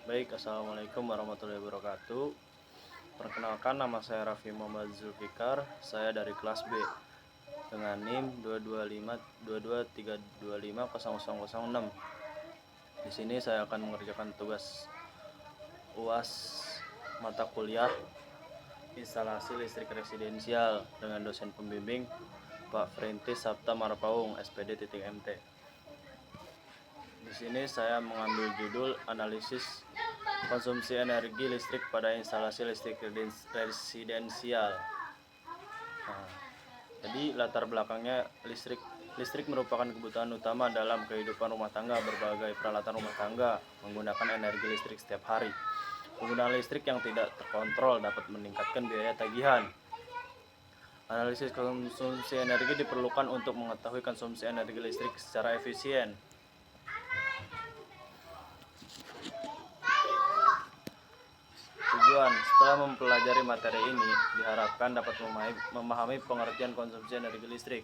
Baik, assalamualaikum warahmatullahi wabarakatuh. Perkenalkan, nama saya Raffi Muhammad Zulfikar. Saya dari kelas B dengan NIM 2252232500006. Di sini saya akan mengerjakan tugas UAS mata kuliah instalasi listrik residensial dengan dosen pembimbing Pak Frentis Sabta Marapaung, SPD.MT. Di sini saya mengambil judul analisis konsumsi energi listrik pada instalasi listrik residensial. Jadi latar belakangnya listrik merupakan kebutuhan utama dalam kehidupan rumah tangga. Berbagai peralatan rumah tangga menggunakan energi listrik setiap hari. Penggunaan listrik yang tidak terkontrol dapat meningkatkan biaya tagihan. Analisis konsumsi energi diperlukan untuk mengetahui konsumsi energi listrik secara efisien. Tujuan, setelah mempelajari materi ini, diharapkan dapat memahami pengertian konsumsi energi listrik,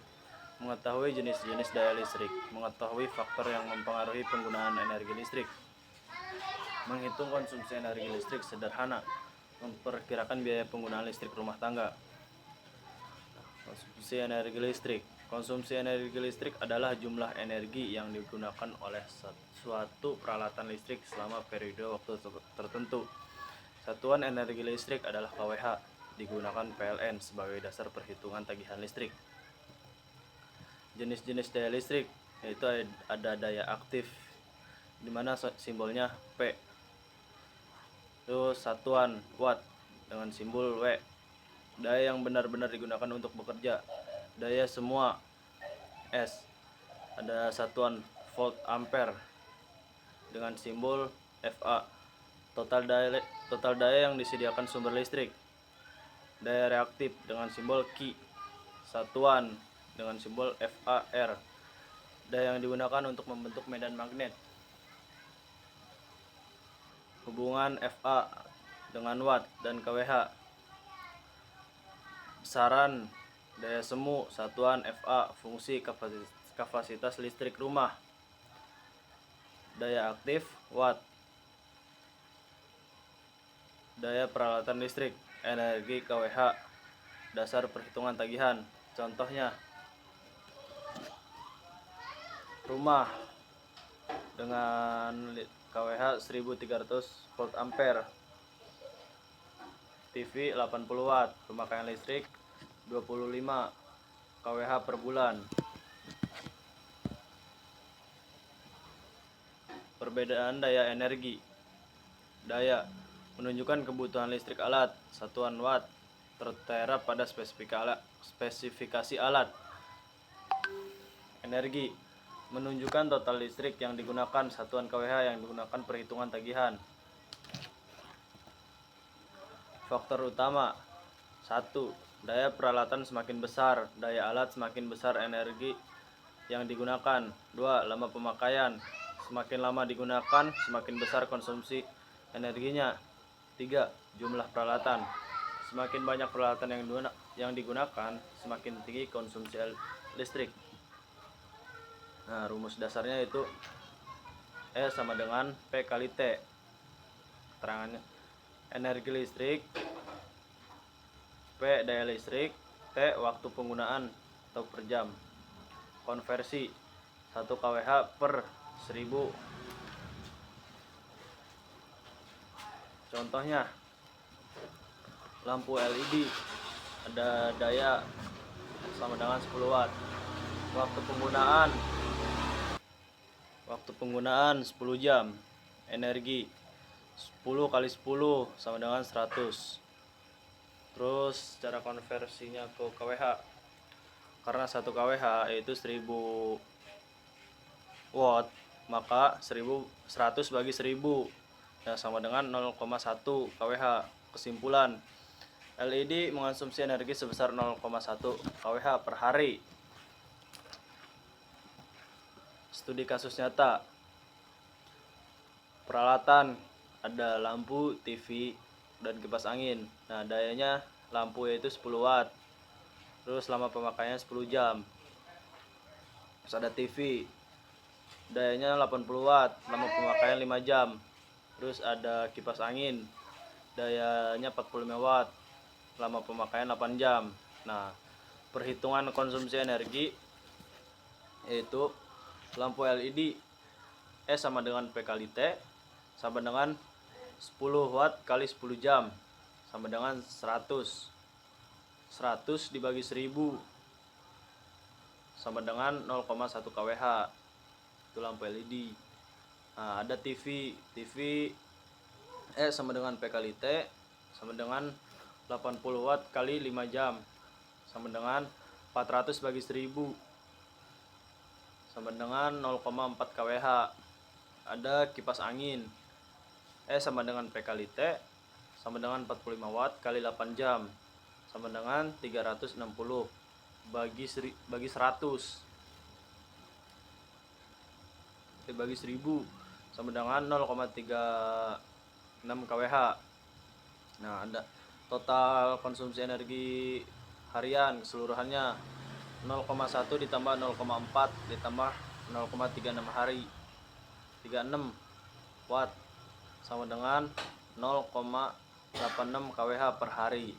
mengetahui jenis-jenis daya listrik, mengetahui faktor yang mempengaruhi penggunaan energi listrik, menghitung konsumsi energi listrik sederhana, memperkirakan biaya penggunaan listrik rumah tangga. Konsumsi energi listrik. Konsumsi energi listrik adalah jumlah energi yang digunakan oleh suatu peralatan listrik selama periode waktu tertentu. Satuan energi listrik adalah kWh, digunakan PLN sebagai dasar perhitungan tagihan listrik. Jenis-jenis daya listrik, yaitu ada daya aktif, di mana simbolnya P. Terus satuan watt dengan simbol W. Daya yang benar-benar digunakan untuk bekerja, daya semua S. Ada satuan volt ampere dengan simbol FA. Total daya yang disediakan sumber listrik. Daya reaktif dengan simbol Q. Satuan dengan simbol FAR. Daya yang digunakan untuk membentuk medan magnet. Hubungan FA dengan watt dan kWh. Besaran daya semu satuan FA, fungsi kapasitas listrik rumah. Daya aktif watt. Daya peralatan listrik, energi kWh, dasar perhitungan tagihan. Contohnya, rumah dengan kWh 1300 volt ampere, TV 80 watt, pemakaian listrik 25 kWh per bulan. Perbedaan daya energi. Daya menunjukkan kebutuhan listrik alat, satuan watt tertera pada spesifikasi alat. Energi menunjukkan total listrik yang digunakan, satuan kWh yang digunakan perhitungan tagihan. Faktor utama. 1. Daya peralatan semakin besar, daya alat semakin besar energi yang digunakan. 2. Lama pemakaian. Semakin lama digunakan, semakin besar konsumsi energinya. 3. Jumlah peralatan. Semakin banyak peralatan yang digunakan, semakin tinggi konsumsi listrik. Nah, rumus dasarnya itu E sama dengan P kali T. Keterangannya, energi listrik, P daya listrik, T waktu penggunaan atau per jam. Konversi 1 kWh per 1000. Contohnya, lampu LED ada daya sama dengan 10 watt. Waktu penggunaan 10 jam. Energi 10 kali 10 sama dengan 100. Terus cara konversinya ke kWh. Karena 1 kWh yaitu 1000 watt, maka 100 bagi 1000 ya sama dengan 0,1 kWh. Kesimpulan, LED mengonsumsi energi sebesar 0,1 kWh per hari. Studi kasus nyata. Peralatan ada lampu, TV, dan kipas angin. Nah, dayanya lampu yaitu 10 watt. Terus lama pemakaiannya 10 jam. Terus ada TV. Dayanya 80 watt, lama pemakaian 5 jam. Terus ada kipas angin, dayanya 45 watt, lama pemakaian 8 jam. Nah, perhitungan konsumsi energi yaitu lampu LED E sama dengan P kali T sama dengan 10 watt kali 10 jam sama dengan 100. 100 dibagi 1000 sama dengan 0,1 kWh. Itu lampu LED. Nah, ada TV E sama dengan P kali T sama dengan 80 watt kali 5 jam sama dengan 400 bagi 1000 sama dengan 0,4 kWh. Ada kipas angin E sama dengan P kali T sama dengan 45 watt kali 8 jam sama dengan 360 bagi 100 dibagi 1000 sama dengan 0,36 kWh. Nah, ada total konsumsi energi harian keseluruhannya 0,1 ditambah 0,4 ditambah 0,36 hari 36 watt sama dengan 0,86 kWh per hari.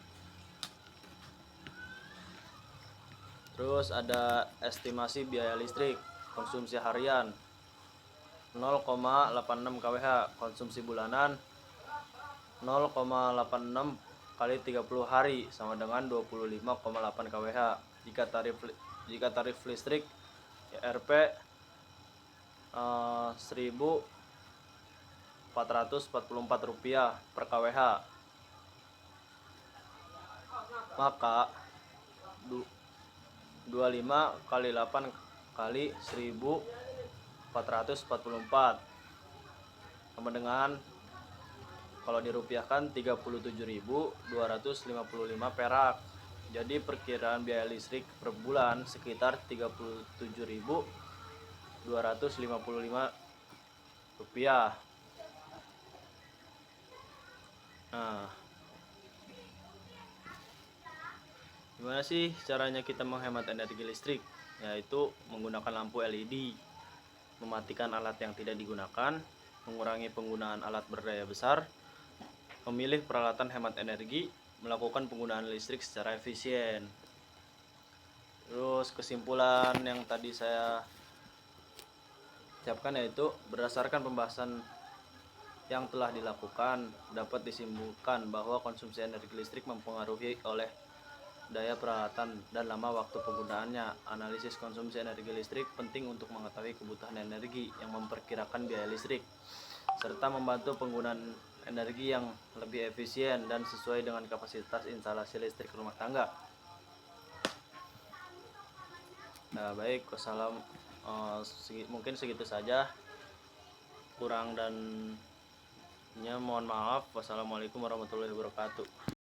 Terus ada estimasi biaya listrik konsumsi harian 0,86 kWh, konsumsi bulanan 0,86 kali 30 hari sama dengan 25,8 kWh. Jika tarif listrik Rp 1.444 rupiah per kWh, maka 25 kali 8 kali 1.444 sama dengan, kalau dirupiahkan, 37.255 perak. Jadi perkiraan biaya listrik per bulan sekitar 37.255 rupiah. Nah, gimana sih caranya kita menghemat energi listrik? Yaitu menggunakan lampu LED, mematikan alat yang tidak digunakan, mengurangi penggunaan alat berdaya besar, memilih peralatan hemat energi, melakukan penggunaan listrik secara efisien. Terus kesimpulan yang tadi saya ucapkan yaitu berdasarkan pembahasan yang telah dilakukan dapat disimpulkan bahwa konsumsi energi listrik mempengaruhi oleh daya peralatan dan lama waktu penggunaannya. Analisis konsumsi energi listrik penting untuk mengetahui kebutuhan energi yang memperkirakan biaya listrik serta membantu penggunaan energi yang lebih efisien dan sesuai dengan kapasitas instalasi listrik rumah tangga. Nah, baik, mungkin segitu saja. Kurang dan mohon maaf. Wassalamualaikum warahmatullahi wabarakatuh.